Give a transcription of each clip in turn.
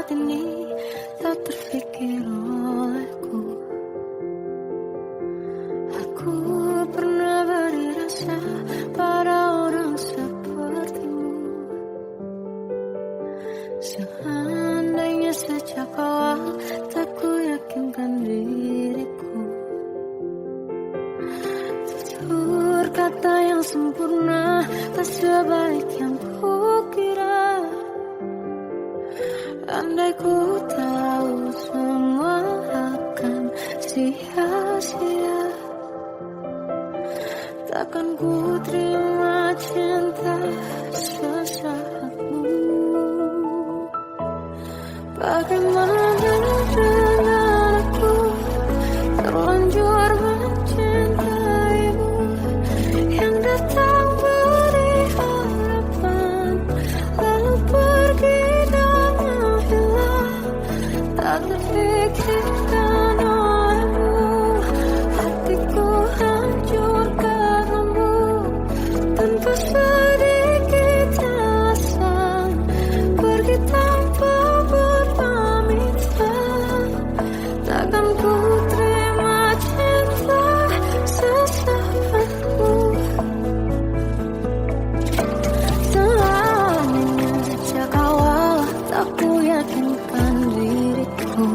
saat ini tak terfikir olehku. Aku pernah beri rasa pada orang sepertimu. Seandainya sejak awal tak ku yakinkan diriku. Tutur kata yang sempurna tak sebaik yang kukira. Andai ku tahu semua akan sia-sia, takkan ku terima cinta sesaatmu. Bagaimana dengan aku terlanjur mencintaimu, yang datang beri harapan lalu pergi dan menghilang, tak terfikirkan olehmu. Hatiku hancur karenamu tanpa sedikit alasan, pergi tanpa berpamitan. Takkan ku terima cinta sesaatmu. Selamanya sejak awal tak ku yakinkan diriku.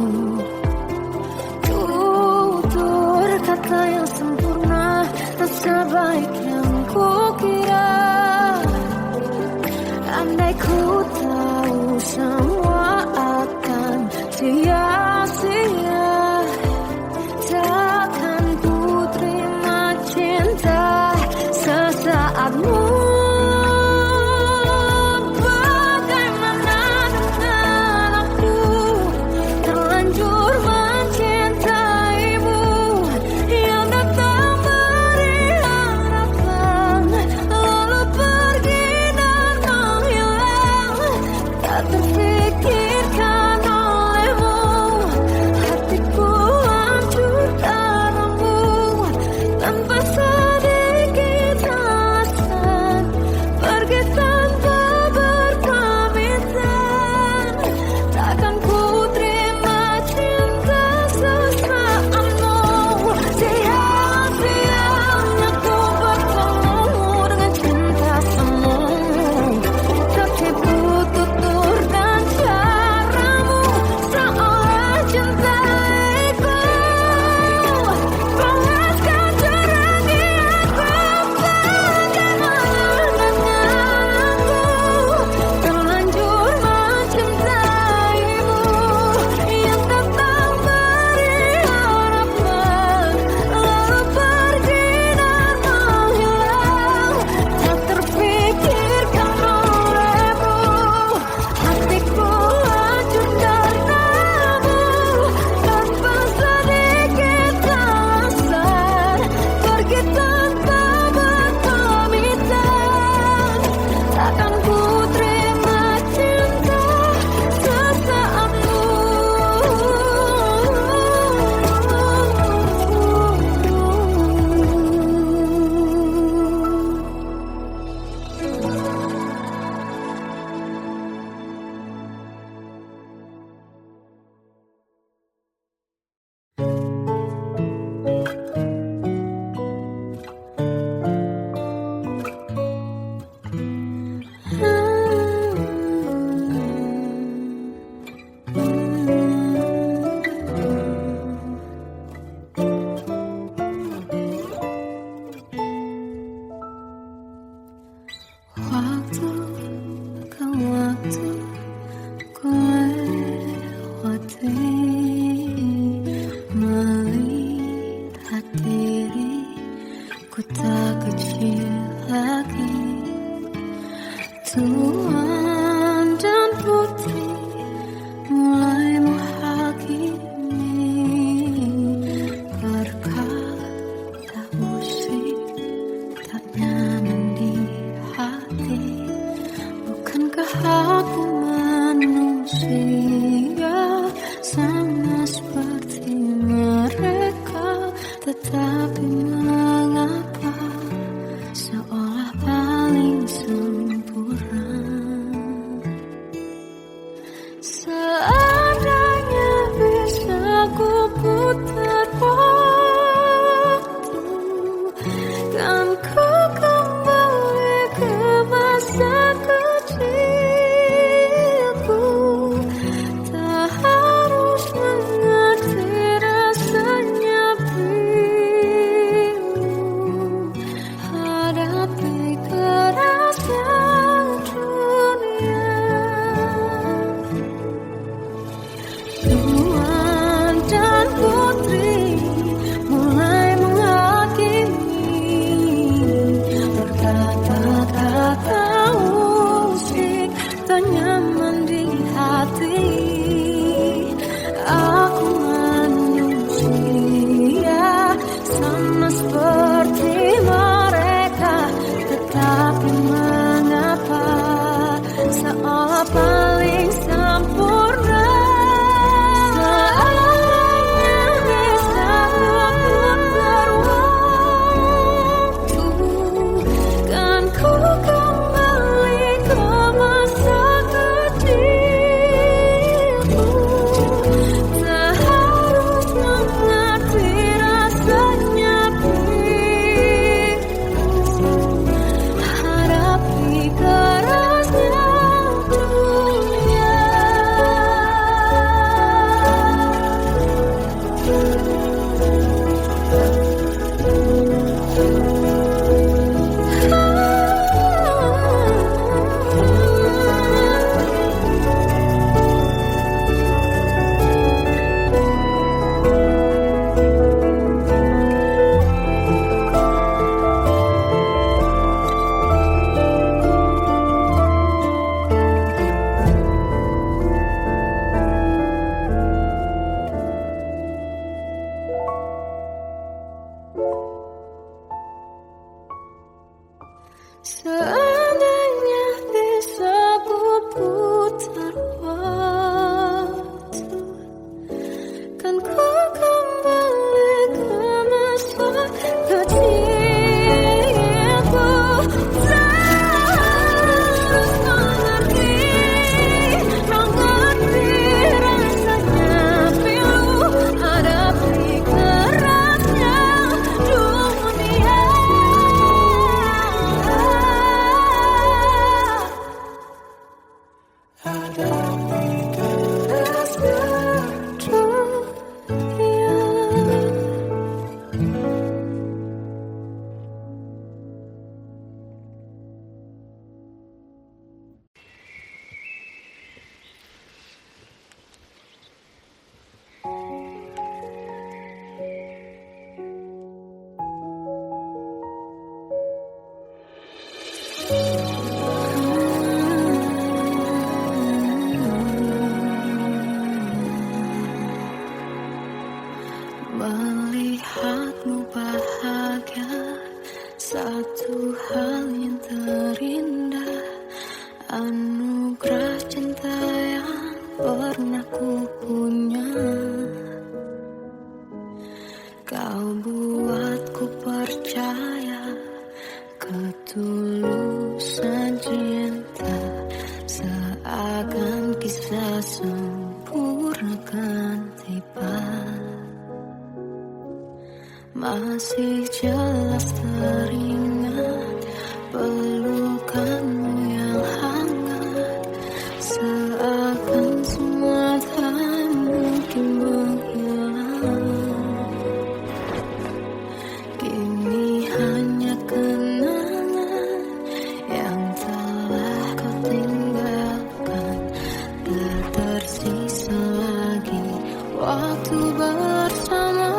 Tutur kata yang sempurna tak sebaik yang kukira. Andai ku tahu semua akan sia-sia, takkan ku terima cinta sesaatmu. Bagaimana dengan aku terlanjur mencintaimu, yang datang beri harapan lalu pergi dan menghilang, tak terfikirkan olehmu. Hatiku hancur karenamu tanpa sedikit alasan, pergi tanpa berpamitan. Takkan ku terima cinta sesaatmu. Sia-sianya ku bertemu dengan cinta semu, tertipu tutur dan caramu, seolah cintaiku balaskan curang di aku. Bagaimana dengan aku terlanjur mencintaimu, yang datang beri harapan lalu pergi dan menghilang, tak terfikirkan olehmu. Hatiku hancur karenamu tanpa sedikit alasan, pergi tanpa berpamitan. Takkan ku terima cinta sesaatmu. Waktu ke waktu ku lewati, melihat diri ku tak kecil lagi. Tuan dan putri mulai menghakimi, berkata musik tak nyaman di hati. Bukankah aku manusia sama seperti mereka, tetapi mengapa seolah paling sempurna. sempurnakan tiba. Masih jelas teringat pelukanmu yang hangat, seakan semua tak mungkin menghilang. Kini hanya kenangan yang telah kau tinggalkan. Tak tersisa lagi waktu bersama.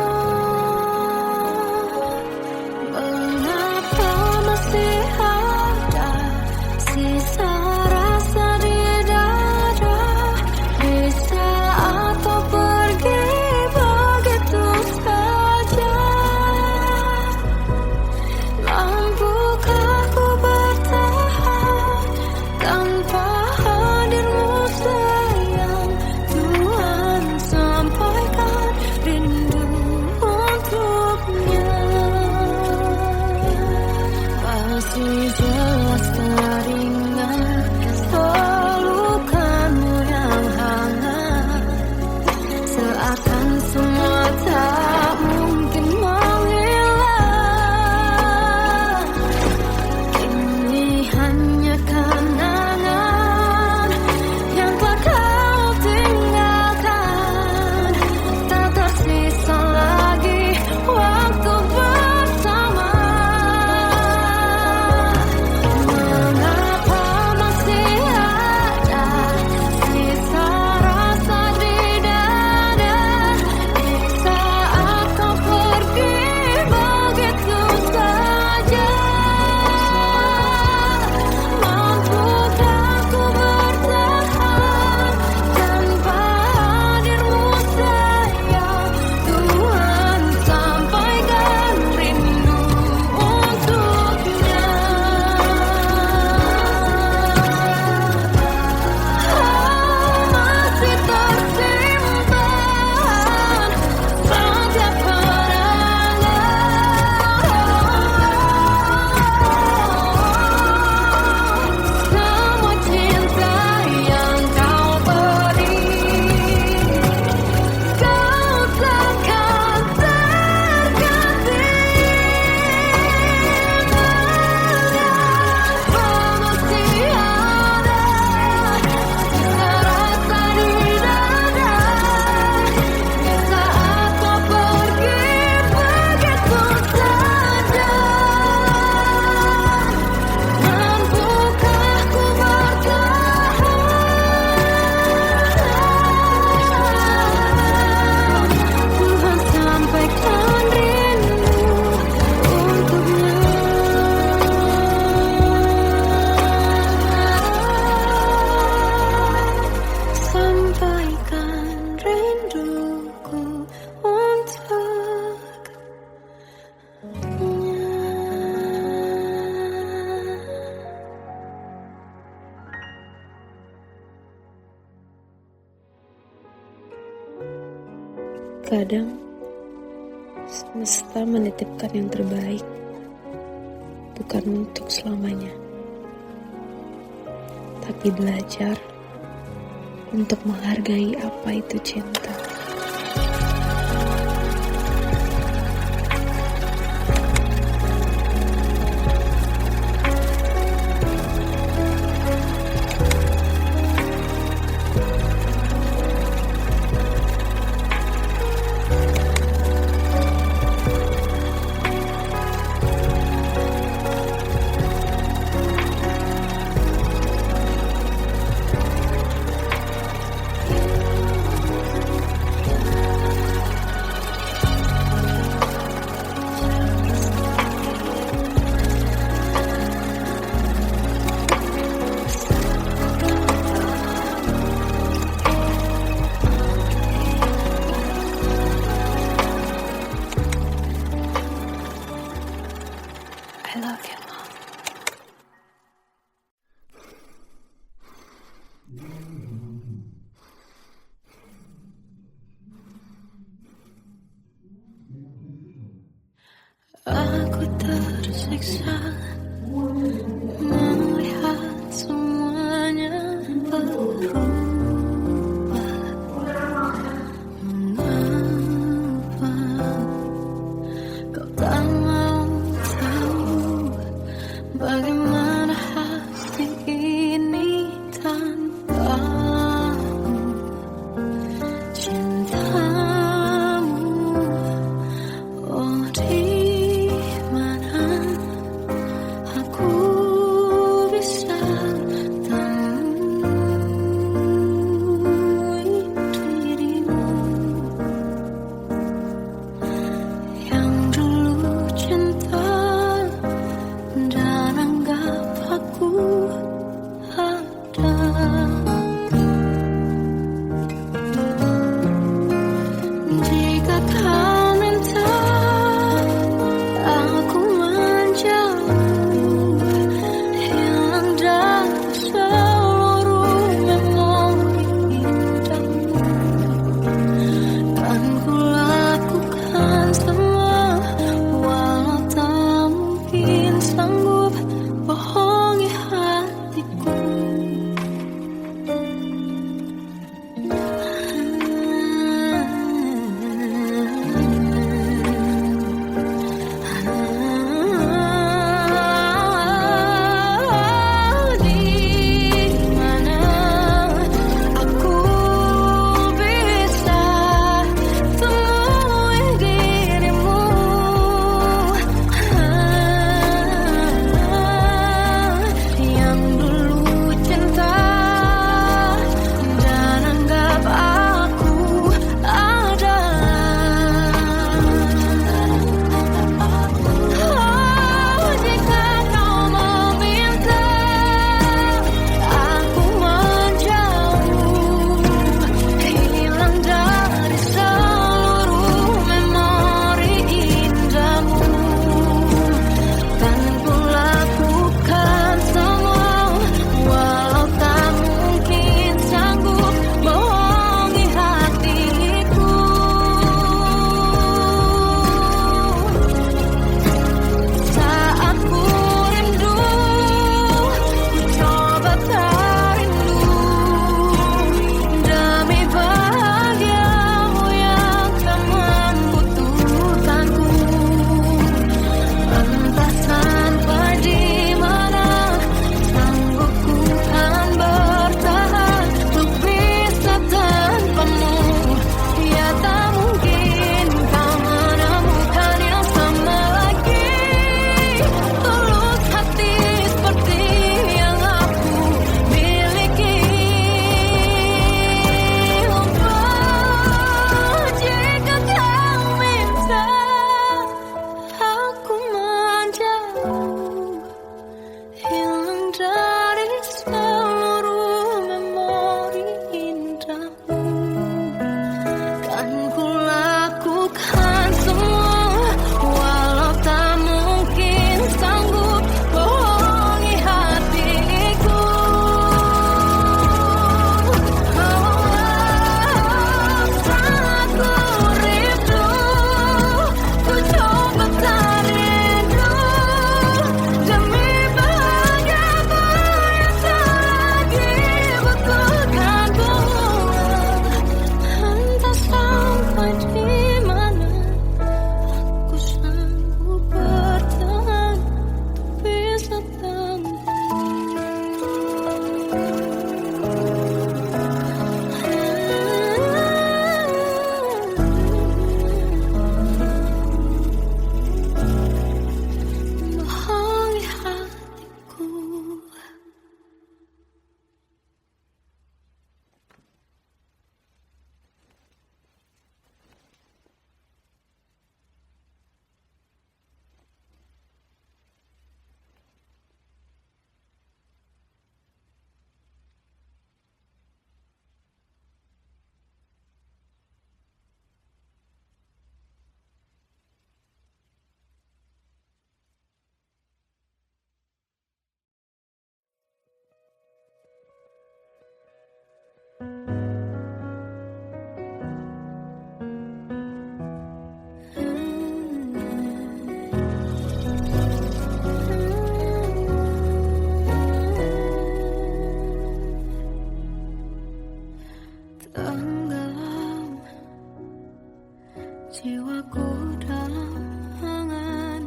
Mengapa masih ada sisa rasa di dada, di saat kau pergi begitu saja? Mampukah ku bertahan tanpa hadirmu sayang? Tuhan sampaikan rindu untuknya. Masih jelas teringat pelukanmu yang hangat, seakan semua tak mungkin menghilang. Ini hanya kenangan yang telah kau tinggalkan. Tak tersisa lagi waktu bersama. Mengapa masih ada sisa rasa di dada, di saat kau pergi begitu saja? Mampukah ku bertahan tanpa hadirmu sayang? Tuhan sampaikan rindu untuknya. Masih tersimpan setiap kenangan, semua cinta yang kau beri. Kau takkan terganti. Mengapa masih ada sisa rasa di dada, di saat kau pergi begitu saja? Mampukah ku bertahan? Tuhan sampaikan rindu untuknya. Sampaikan rinduku untuknya. Kadang semesta menitipkan yang terbaik, bukan untuk selamanya, tapi belajar untuk menghargai apa itu cinta. I love you, Mom. Aku tersiksa melihat semuanya berubah. Jiwaku dalam angan,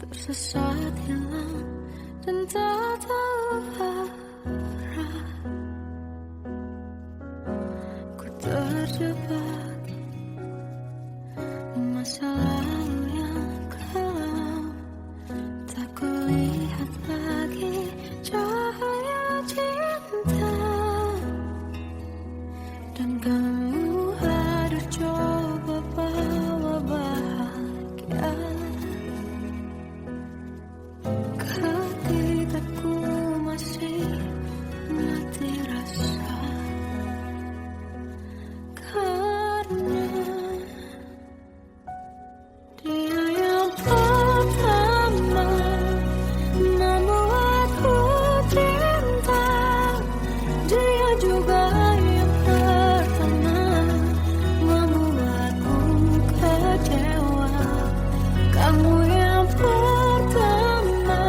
tersesat hilang dan tak tahu arah. Ku terjebak di masa lalu yang kelam, tak kulihat lagi cahaya cinta. Dan kamu hadir coba bawa bahagia ketika ku masih mati rasa. Karena dia yang pertama membuatku cinta, dia juga yang pertama membuatku kecewa. Kamu yang pertama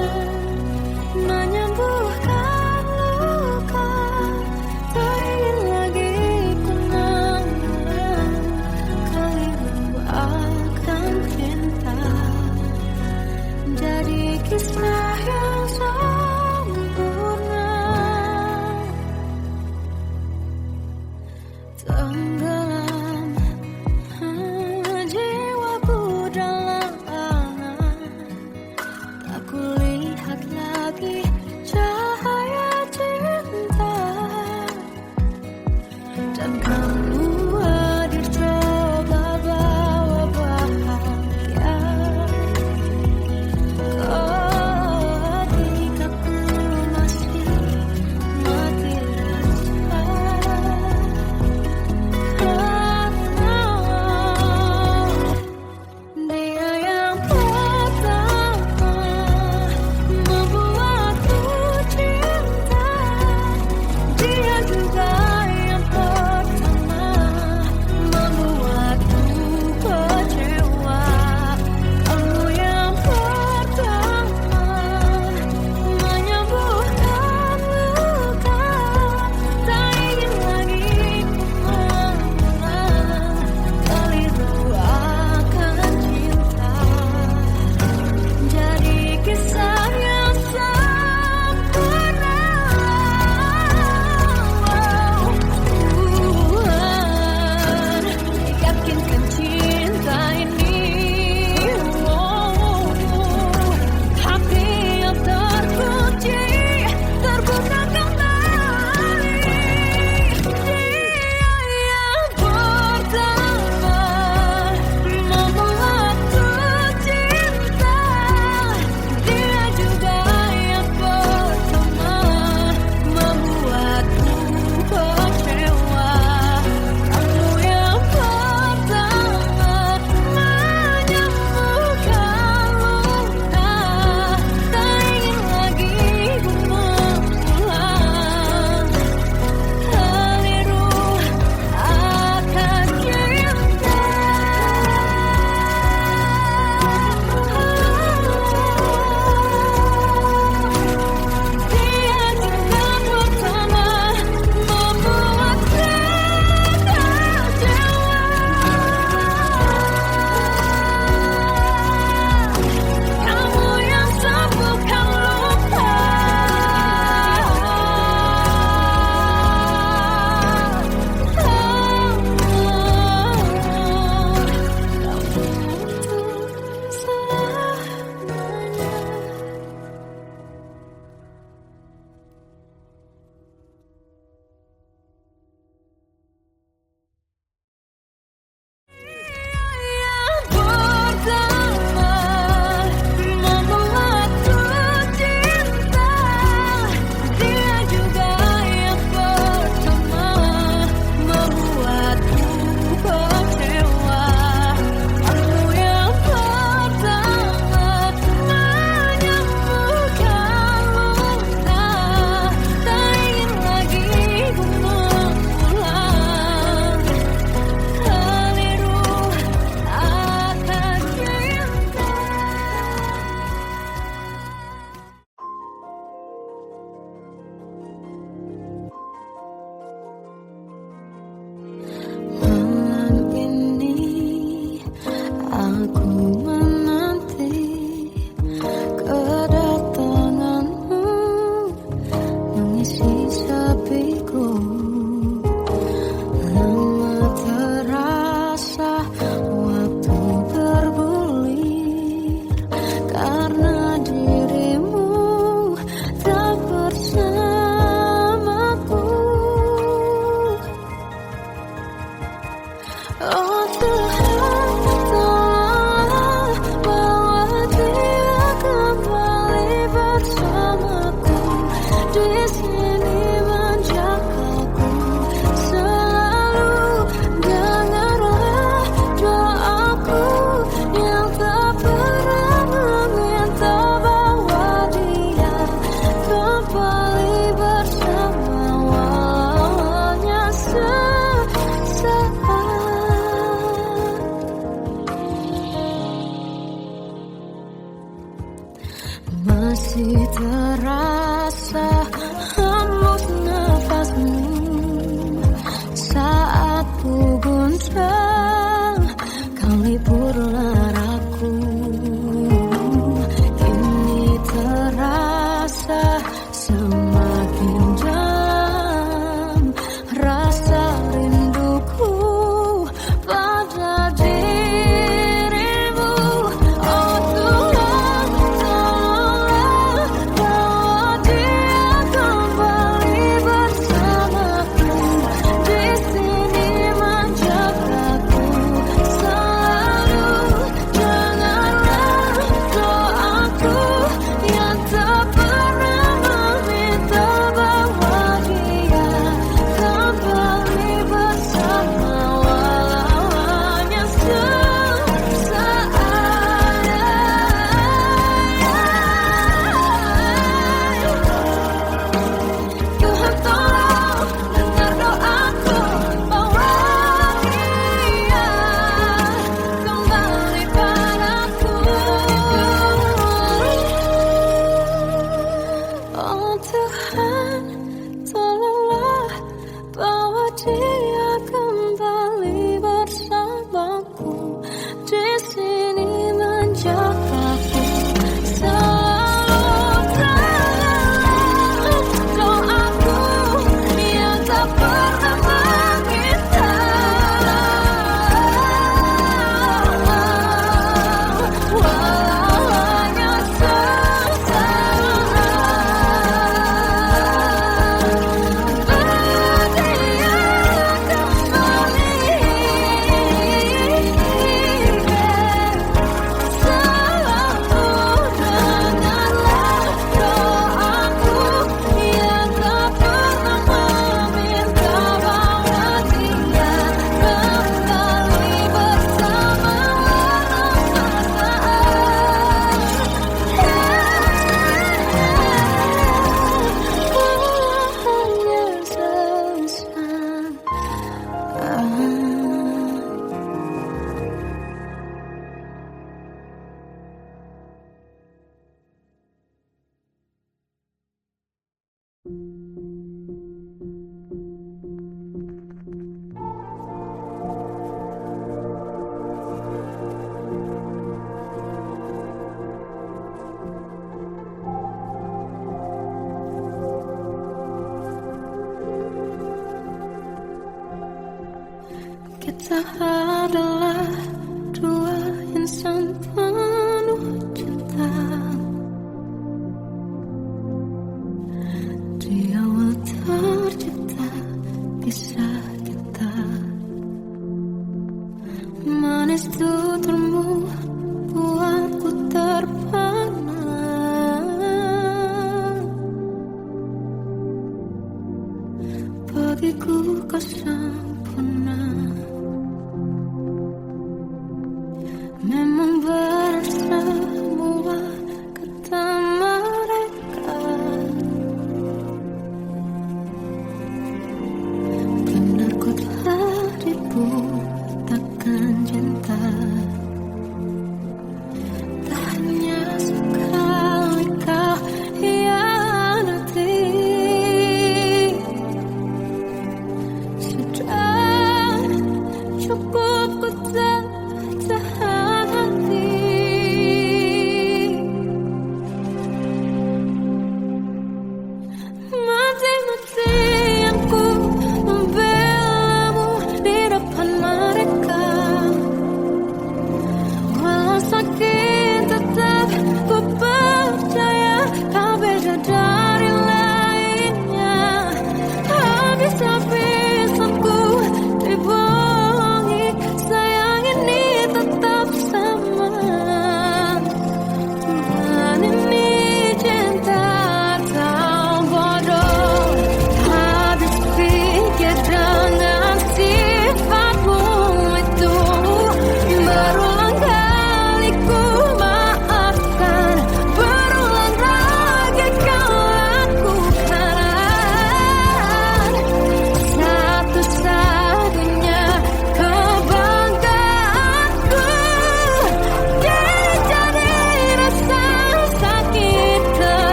menyembuhkan luka, tak ingin lagi ku mengulang keliru akan cinta. Jadi kisah yang sempurna tenggelam jiwaku dalam angan, tak kulihat lagi cahaya cinta. Dan kamu hadir coba bawa bahagia ketika ku masih mati rasa. Karena dia yang pertama membuatku cinta, dia juga yang pertama Oh Tuhan, tolonglah bawa dia kembali bersamaku. Di sini menjagaku selalu. Dengarlah doaku yang tak pernah meminta, bawa dia kembali bersama awalnya sesaat. Masih terasa hembus nafasmu saat ku guncang kau liburlah aku. Kini terasa semakin dalam rasa rinduku pada dirimu. Oh Tuhan, tolonglah bawa dia kembali bersamaku. Di sini menjagaku selalu. Dengarlah doaku yang tak pernah meminta, bawa dia kembali bersama awalnya sesaat. Tuhan tolong dengar doaku, bawa dia kembali padaku. Oh Tuhan, tolonglah bawa dia kembali bersamaku. Di sini menjagaku selalu. Doaku yang tak pernah meminta, walaunya sesaat. Berdia kembali selalu. Dengarlah doaku yang tak pernah meminta, bawa dia kembali bersama hanya sesaat. Kita adalah dua insan penuh cinta. Di awal tercipta kisah kita. Manis tuturmu buatku terpana. Bagiku kau sempurna. Memang berat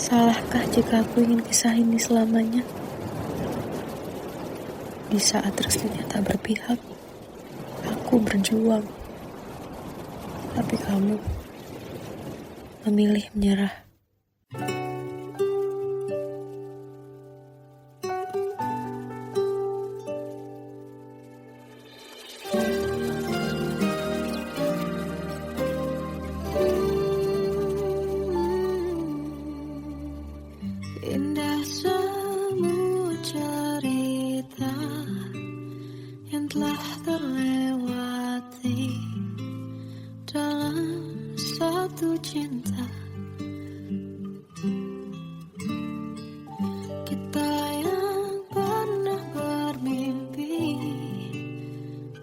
Salahkah jika aku ingin kisah ini selamanya? Di saat restunya tak berpihak, aku berjuang. Tapi kamu memilih menyerah. Indah semua cerita yang telah terlewati dalam satu cinta. Kita yang pernah bermimpi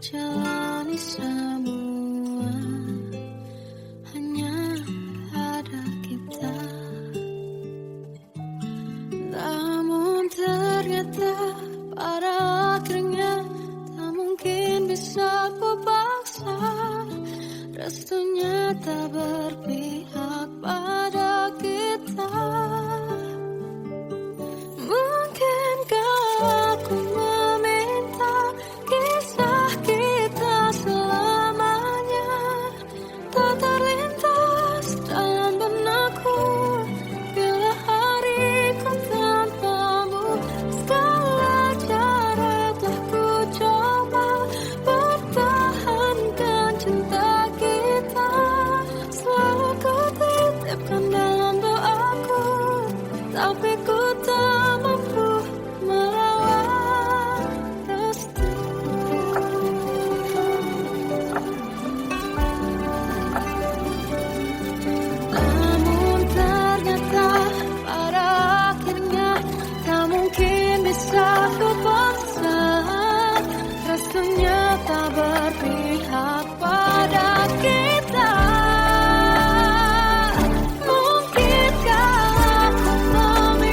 jalani semua, hanya ada kita. Namun ternyata pada akhirnya tak mungkin bisa ku paksa. Restunya tak berpihak pada kita. Mungkinkah aku meminta kisah kita selamanya tak terlintas dalam benakku bila hariku tanpamu. Segala cara telah ku coba pertahankan cinta kita. Selalu ku titipkan dalam doaku, tapi ku tak mampu melawan restu. Namun ternyata pada akhirnya tak mungkin bisa ku paksa. Restunya tak berpihak pada kita. Mungkinkah aku meminta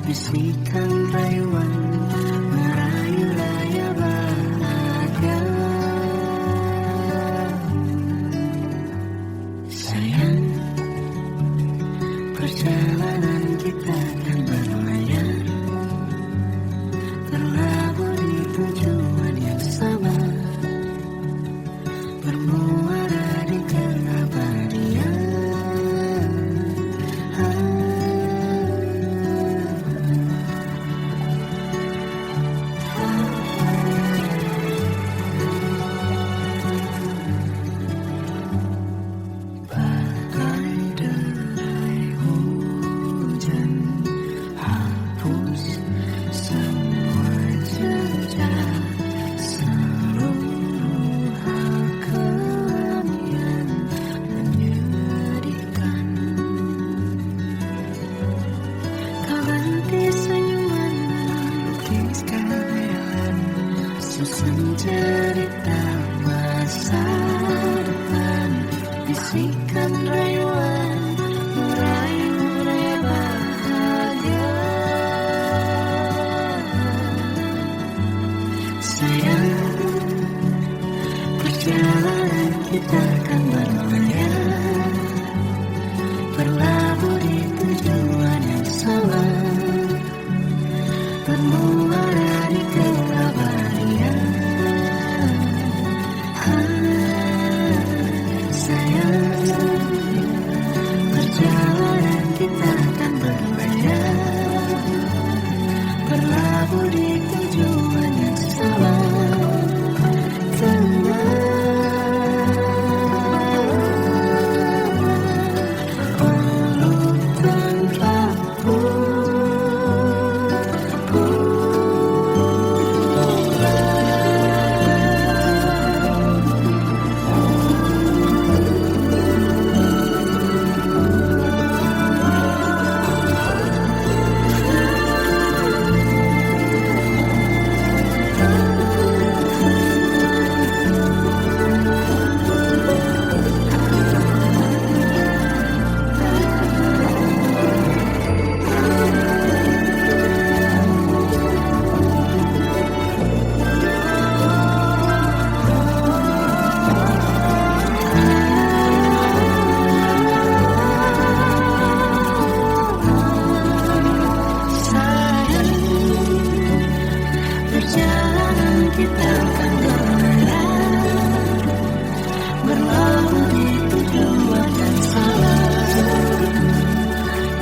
bisikan rayuan merayu raya bahagia. Sayang, perjalanan kita kan berlayar, terlabur di tujuan yang sama, bermuara di keabadian. Susun cerita masa depan, bisikan rayuan merayu raya bahagia. Sayang, perjalanan kita akan berlayar, berlabuh di tujuan yang sama, bermuara di keabadian. Perjalanan kita akan berlayar, berlabuh di tujuan yang sama. Kita akan berlayar, berlabuh di tujuan yang sama,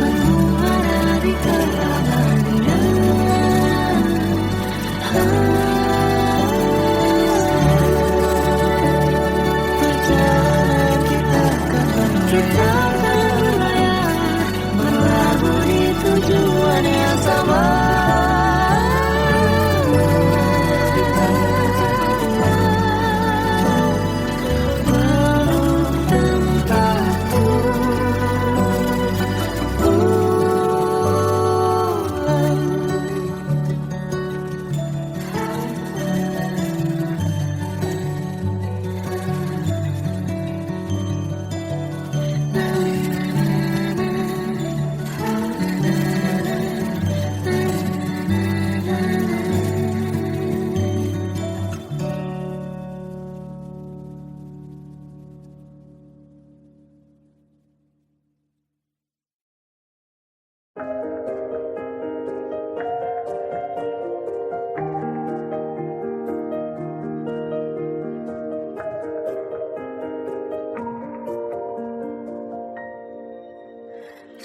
bermuara di keabadian. Perjalanan kita akan berlayar, berlabuh di tujuan yang sama.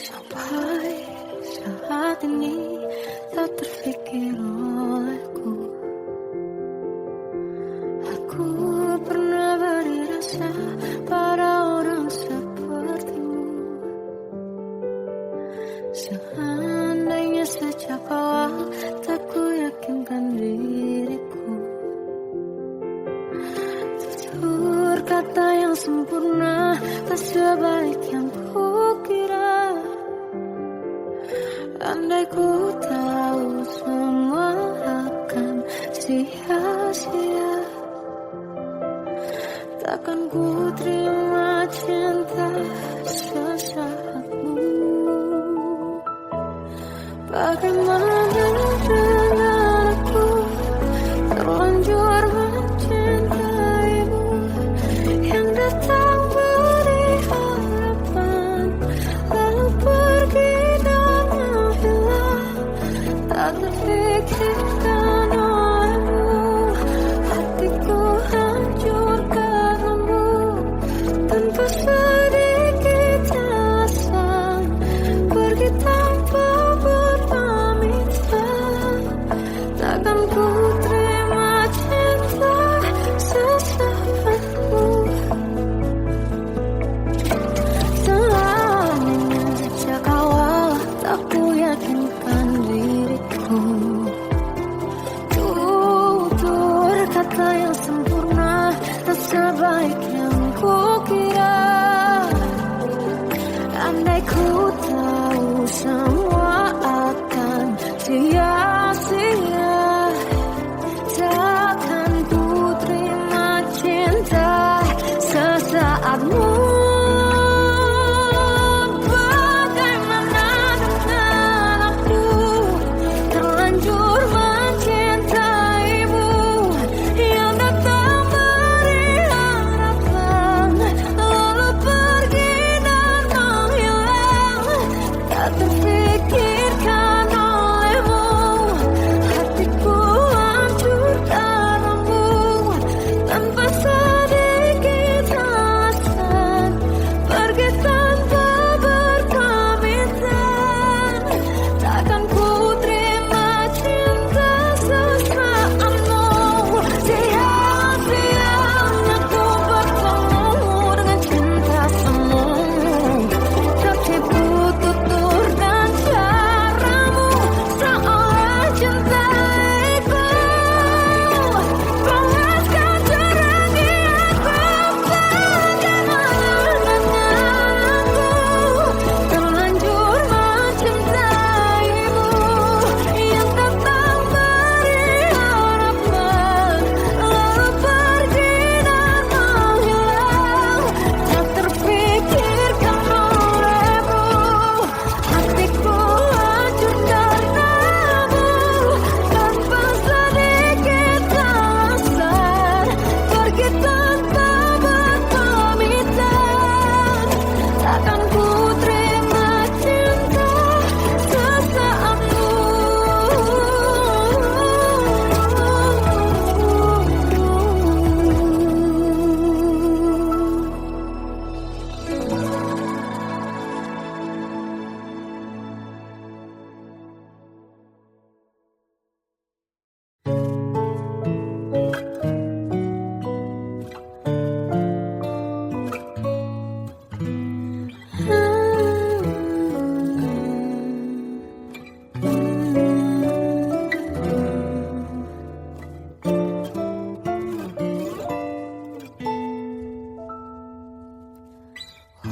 Sampai saat ini tak terfikir olehku, aku pernah beri rasa pada orang sepertimu. Seandainya sejak awal tak ku yakinkan diriku, tutur kata yang sempurna tak sebaik yang kukira. Andai ku tahu semua akan sia-sia, takkan ku terima cinta sesaatmu. Bagaimana dengan aku, terlanjur mencintaimu, yang datang beri harapan, lalu pergi dan menghilang. Tak terpikirkan olehmu, hatiku hancur karenamu, tanpa sedikit alasan, pergi tanpa berpamitan. Takkan ku terima cinta sesaatmu. Selamanya sejak awal tak ku yakinkan diriku, tutur kata yang sempurna tak sebaik yang ku kira. Andai ku tahu semua akan sia-sia, takkan ku terima cinta sesaatmu. Bagaimana dengan aku, terlanjur mencintaimu, yang datang beri harapan, lalu pergi dan menghilang. Tak terpikirkan olehmu, hatiku hancur karenamu, tanpa sedikit alasan, pergi tanpa berpamitan. Takkan ku terima cinta sesaatmu. Sia-sia aku bertemu dengan cinta semu, tertipu tutur dan caramu, seolah cintaiku panaskan terangi aku. Bagaimana dengan aku, terlanjur mencintaimu, yang datang beri harapan, lalu pergi dan menghilang. Tak terpikirkan olehmu, hatiku hancur karenamu, tanpa sedikit alasan, pergi tanpa berpamitan. Takkan ku terima cinta sesaatmu.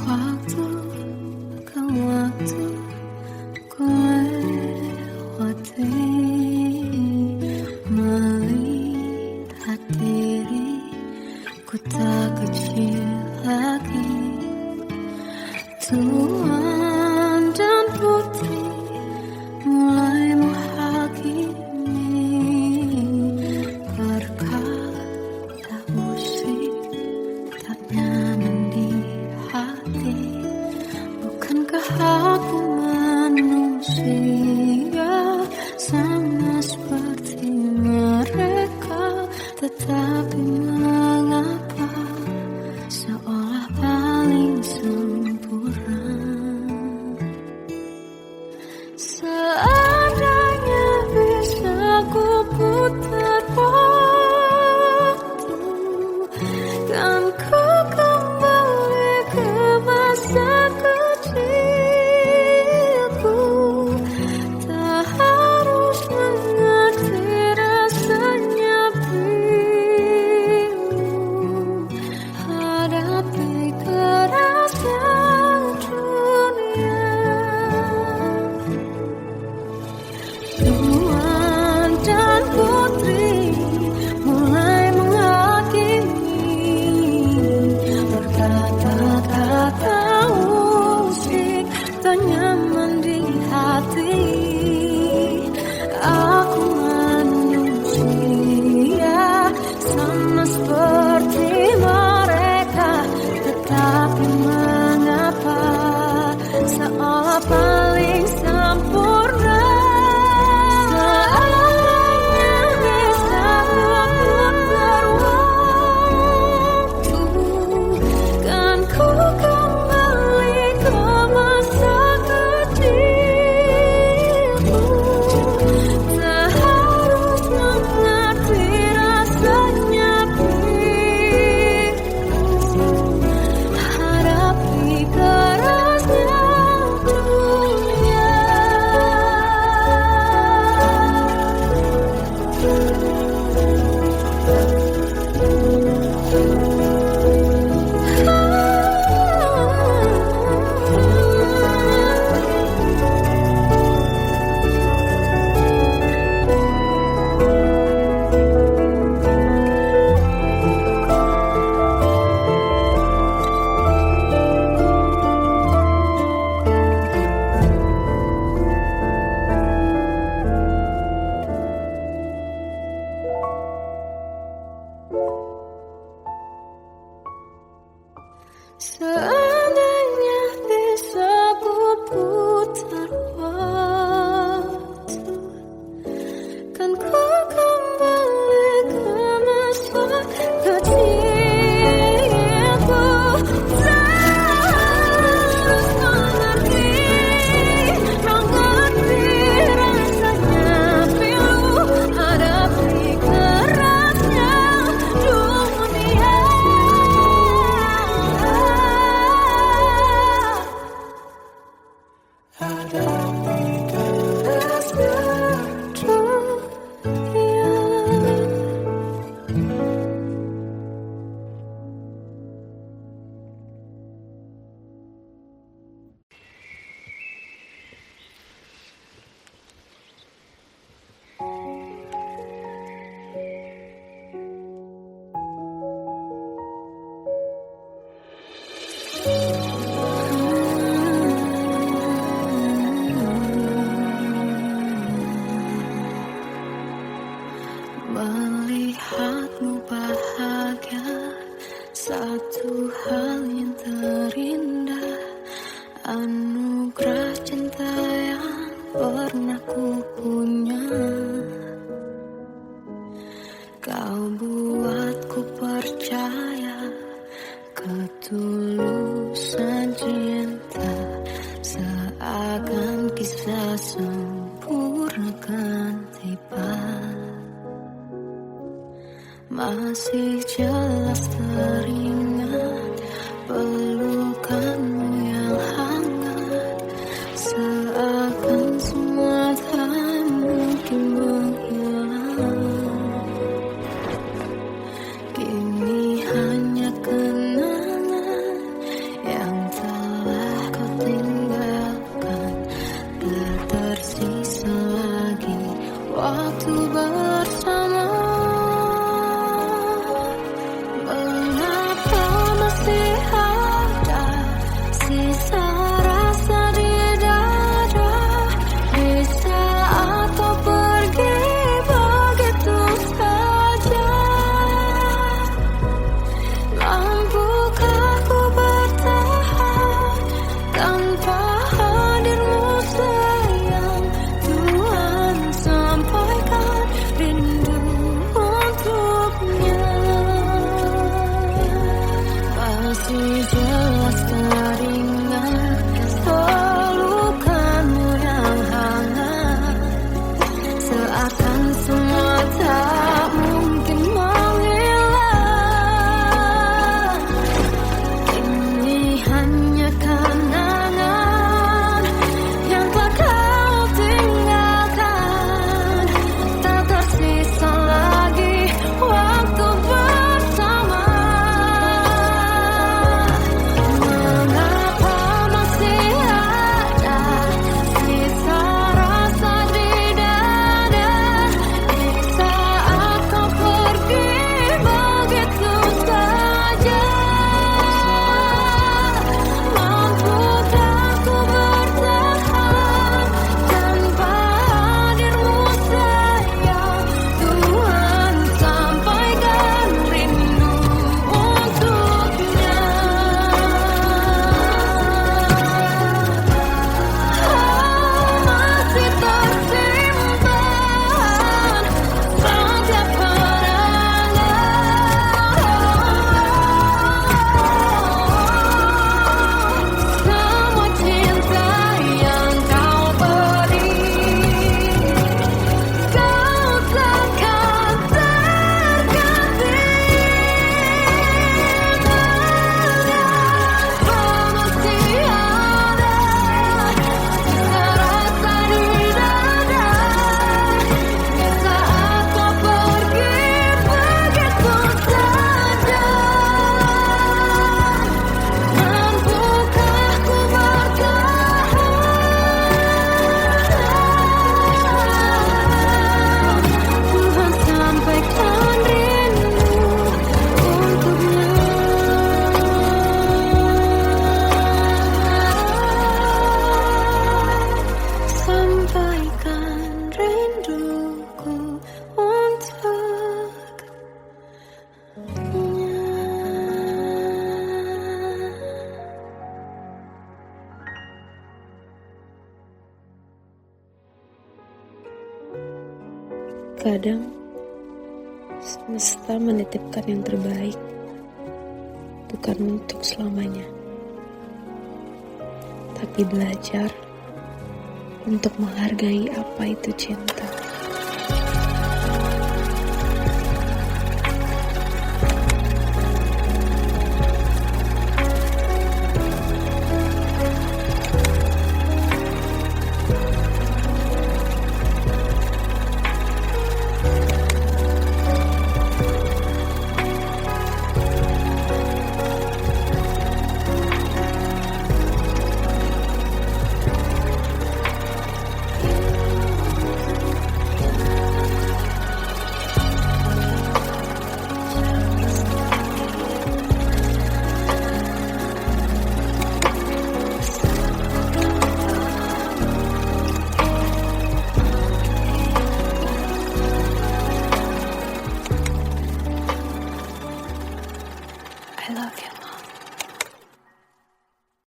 Waktu ke waktu ku lewati, melihat diri ku tak kecil lagi. Tuan dan putri mulai menghakimi, berkata musik tak nyaman di hati. Bukankah aku manusia sama seperti mereka, tetapi mengapa seolah paling sempurna? Seandainya bisa ku putar waktu, kan ku kembali ke masa kecilku. Tak harus mengerti rasanya bingung hadapi kerasnya dunia. Tuan dan putri mulai menghakimi, berkata-kata musik tak nyaman di hati. aku punya. Kau buatku percaya ketulusan cinta, seakan kisah sempurna kan tiba. Masih jelas teringat pelukanmu yang hangat, seakan semua tak mungkin menghilang. Kini hanya kenangan yang telah kau tinggalkan, tak tersisa lagi waktu bersama. Mengapa masih ada sisa rasa di dada, di saat kau pergi begitu saja? Mampukah ku bertahan tanpa hadirmu sayang? Tuhan sampaikan rindu untuknya. Masih jelas teringat pelukanmu yang hangat, seakan semua tak mungkin menghilang. Ini hanya kenangan yang telah kau tinggalkan, tak tersisa lagi waktu bersama. Mengapa masih ada sisa rasa di dada, di saat kau pergi begitu saja? Mampukah ku bertahan tanpa hadirmu sayang? Tuhan sampaikan rindu untuknya. Masih tersimpan setiap kenangan, semua cinta yang kau beri. Kau takkan terganti. Mengapa masih ada sisa rasa di dada, di saat kau pergi begitu saja? Mampukah ku bertahan? Tuhan sampaikan rindu untuknya. Sampaikan rinduku untuknya. Kadang semesta menitipkan yang terbaik, bukan untuk selamanya, tapi belajar untuk menghargai apa itu cinta.